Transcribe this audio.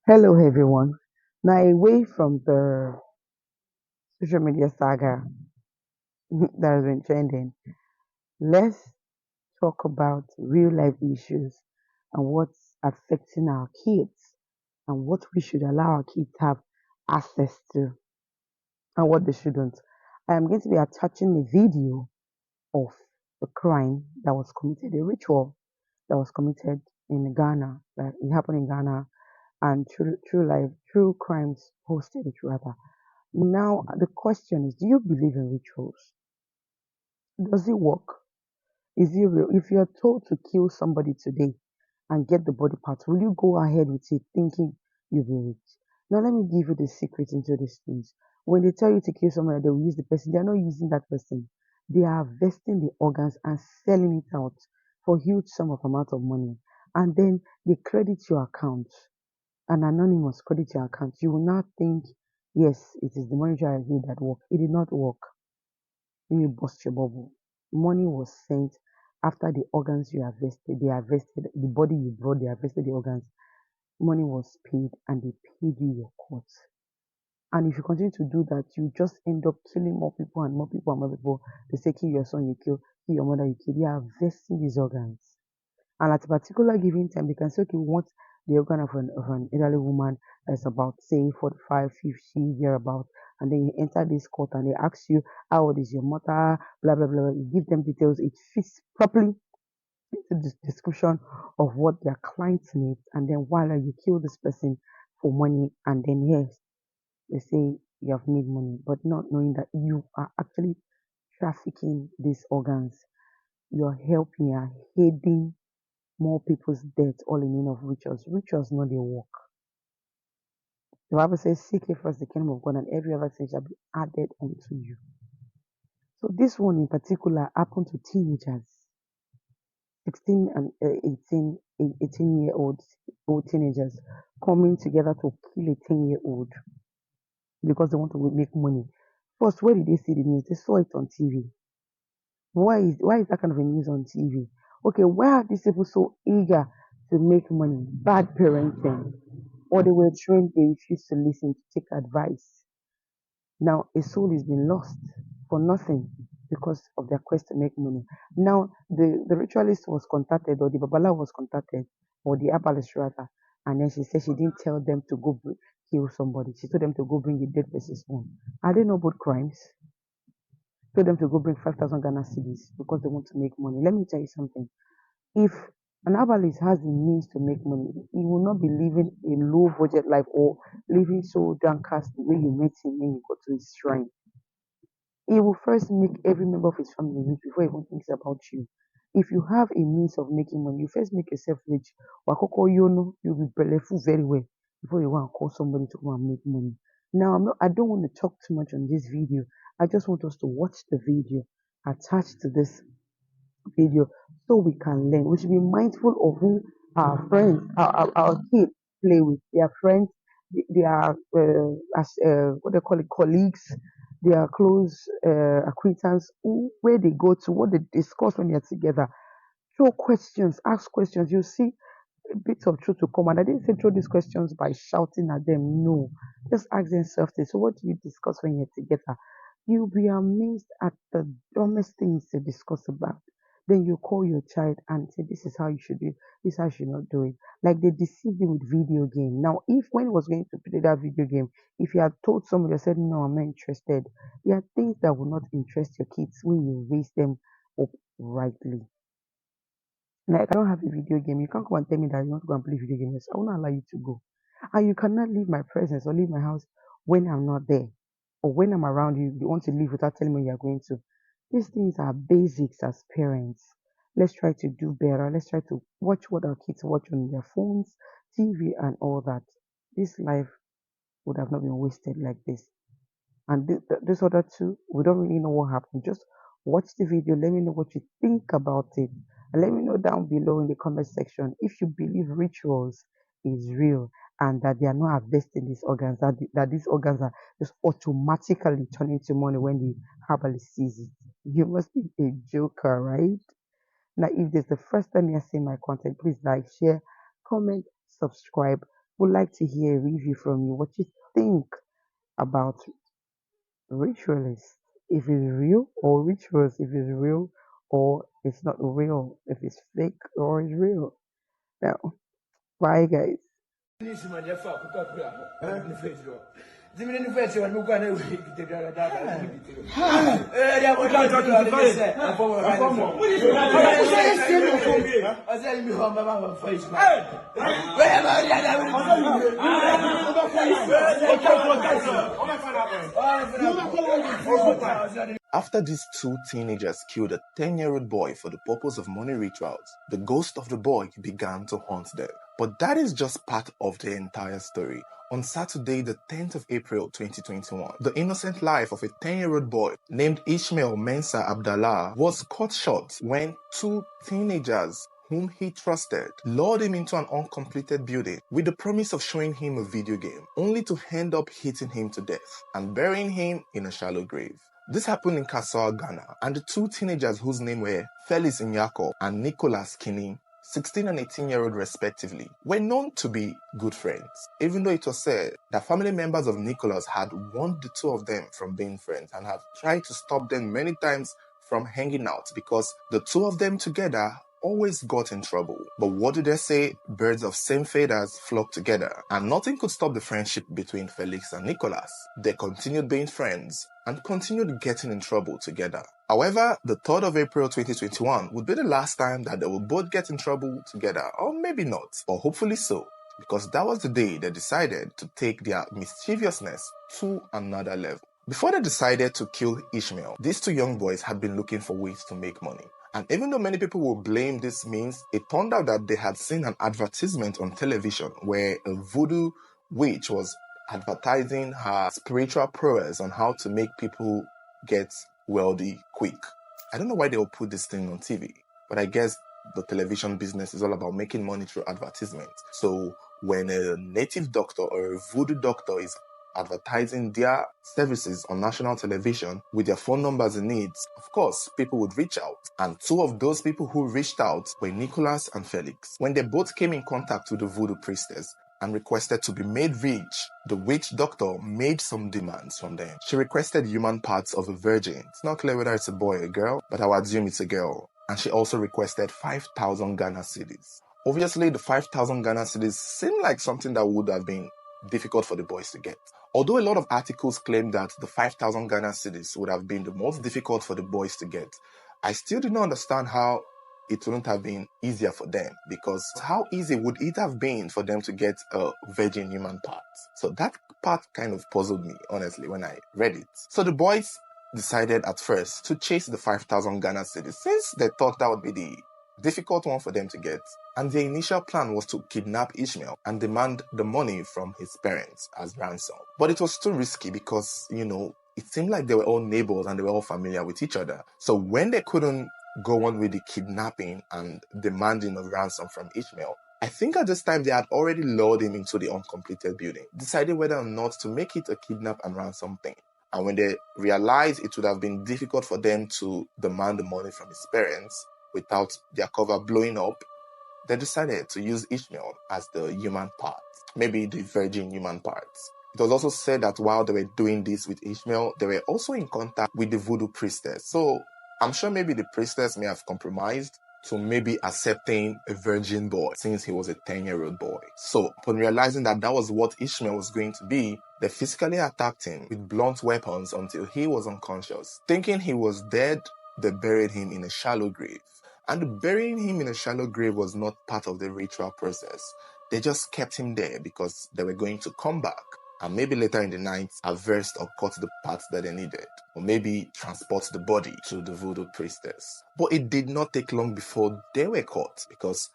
Hello, everyone. Now, away from the social media saga that has been trending, let's talk about real life issues and what's affecting our kids and what we should allow our kids to have access to and what they shouldn't. I am going to be attaching a video of a crime that was committed, a ritual that was committed in Ghana, that it happened in Ghana, and true crimes posted it rather. Now, the question is, do you believe in rituals? Does it work? Is it real? If you're told to kill somebody today and get the body parts, will you go ahead with it thinking you'll be rich? Now, let me give you the secret into these things. When they tell you to kill somebody, they will use the person. They are not using that person. They are harvesting the organs and selling it out for huge sum of amount of money. And then they credit your account, an anonymous credit your account. You will not think, yes, it is the monetary I did that work. It did not work. Let me bust your bubble. Money was sent after the organs you harvested. They harvested the body you brought. They harvested the organs. Money was paid, and they paid you your court. And if you continue to do that, you just end up killing more people and more people and more people. They say, kill your son, you kill your mother, you kill. They are harvesting these organs. And at a particular given time, they can say, okay, we want the organ of an elderly woman that's about, say, 45, 50, thereabout. And then you enter this court and they ask you, how old is your mother? Blah, blah, blah. You give them details. It fits properly into the description of what their clients need. And then while you kill this person for money, and then, yes, they say you have made money, but not knowing that you are actually trafficking these organs. You're helping, you're aiding more people's death all in the name of rituals. Rituals not their work. The Bible says, seek ye first the kingdom of God, and every other thing shall be added unto you. So this one in particular happened to teenagers, 16 and 18-year-old teenagers coming together to kill a 10-year-old because they want to make money. First, where did they see the news? They saw it on TV. Why is that kind of a news on TV? Okay, why are these people so eager to make money? Bad parenting. Or they were trained, they refused to listen, to take advice. Now a soul is being lost for nothing because of their quest to make money. Now the ritualist was contacted, or the babala was contacted, or the herbalist rather, and then she said she didn't tell them to go kill somebody. She told them to go bring the dead person's home. Are they not both crimes? Told them to go bring 5,000 Ghana cedis because they want to make money. Let me tell you something. If an herbalist has the means to make money, he will not be living a low budget life or living so downcast the way you met him when you go to his shrine. He will first make every member of his family rich before he even thinks about you. If you have a means of making money, you first make yourself rich. Wakoko yono, you'll be bellyful very well before you want to call somebody to come and make money. Now, I don't want to talk too much on this video. I just want us to watch the video attached to this video so we can learn. We should be mindful of who our friends, our kids play with. Their friends, their what they call it, colleagues, their close acquaintance, where they go to, what they discuss when they're together. Throw questions, ask questions. You see a bit of truth to come. And I didn't say throw these questions by shouting at them. No, just ask them softly. So, what do you discuss when you're together? You'll be amazed at the dumbest things they discuss about. Then you call your child and say, this is how you should do it, this is how you should not do it. Like they deceived you with video game. Now, if when he was going to play that video game, if you had told somebody, said, no, I'm not interested, there are things that will not interest your kids when you raise them up rightly. Like I don't have a video game. You can't come and tell me that you want to go and play video games. I won't allow you to go. And you cannot leave my presence or leave my house when I'm not there. Or when I'm around you, you want to leave without telling me you're going to. These things are basics as parents. Let's try to do better. Let's try to watch what our kids watch on their phones, TV, and all that. This life would have not been wasted like this. And this other two, we don't really know what happened. Just watch the video. Let me know what you think about it. And let me know down below in the comment section if you believe rituals is real and that they are not harvesting these organs, that these organs are just automatically turning to money when the herbalist sees it. You must be a joker, right? Now, if this is the first time you're seeing my content, please like, share, comment, subscribe. Would like to hear a review from you. What you think about ritualists? If it's real, or rituals if it's real or it's not real, if it's fake or it's real. Now, bye guys. After these two teenagers killed a 10-year-old boy for the purpose of money rituals, the ghost of the boy began to haunt them. But that is just part of the entire story. On Saturday, the 10th of April 2021, the innocent life of a 10-year-old boy named Ishmael Mensah Abdallah was cut short when two teenagers whom he trusted lured him into an uncompleted building with the promise of showing him a video game, only to end up hitting him to death and burying him in a shallow grave. This happened in Kassaw, Ghana, and the two teenagers whose names were Felix Nyako and Nicholas Kinney, 16 and 18-year-old respectively, were known to be good friends, even though it was said that family members of Nicholas had warned the two of them from being friends and had tried to stop them many times from hanging out because the two of them together always got in trouble. But what do they say? Birds of same feathers flock together, and nothing could stop the friendship between Felix and Nicholas. They continued being friends and continued getting in trouble together. However, the 3rd of April 2021 would be the last time that they will both get in trouble together, or maybe not, or hopefully so, because that was the day they decided to take their mischievousness to another level. Before they decided to kill Ishmael, these two young boys had been looking for ways to make money. And even though many people will blame this means, it turned out that they had seen an advertisement on television where a voodoo witch was advertising her spiritual prowess on how to make people get wealthy quick. I don't know why they will put this thing on TV, but I guess the television business is all about making money through advertisement. So when a native doctor or a voodoo doctor is advertising their services on national television with their phone numbers and needs, of course, people would reach out. And two of those people who reached out were Nicholas and Felix. When they both came in contact with the voodoo priestess and requested to be made rich, the witch doctor made some demands from them. She requested human parts of a virgin. It's not clear whether it's a boy or a girl, but I would assume it's a girl. And she also requested 5,000 Ghana cedis. Obviously, the 5,000 Ghana cedis seemed like something that would have been difficult for the boys to get. Although a lot of articles claim that the 5,000 Ghana cedis would have been the most difficult for the boys to get, I still do not understand how it wouldn't have been easier for them, because how easy would it have been for them to get a virgin human part? So that part kind of puzzled me, honestly, when I read it. So the boys decided at first to chase the 5,000 Ghana cedis since they thought that would be the difficult one for them to get. And their initial plan was to kidnap Ishmael and demand the money from his parents as ransom. But it was too risky because, it seemed like they were all neighbors and they were all familiar with each other. So when they couldn't go on with the kidnapping and demanding of ransom from Ishmael, I think at this time they had already lured him into the uncompleted building, deciding whether or not to make it a kidnap and ransom thing. And when they realized it would have been difficult for them to demand the money from his parents without their cover blowing up, they decided to use Ishmael as the human part, maybe the virgin human parts. It was also said that while they were doing this with Ishmael, they were also in contact with the voodoo priestess. So I'm sure maybe the priestess may have compromised to maybe accepting a virgin boy since he was a 10-year-old boy. So upon realizing that that was what Ishmael was going to be, they physically attacked him with blunt weapons until he was unconscious. Thinking he was dead, they buried him in a shallow grave. And burying him in a shallow grave was not part of the ritual process. They just kept him there because they were going to come back and maybe later in the night harvest or cut the parts that they needed, or maybe transport the body to the voodoo priestess. But it did not take long before they were caught, because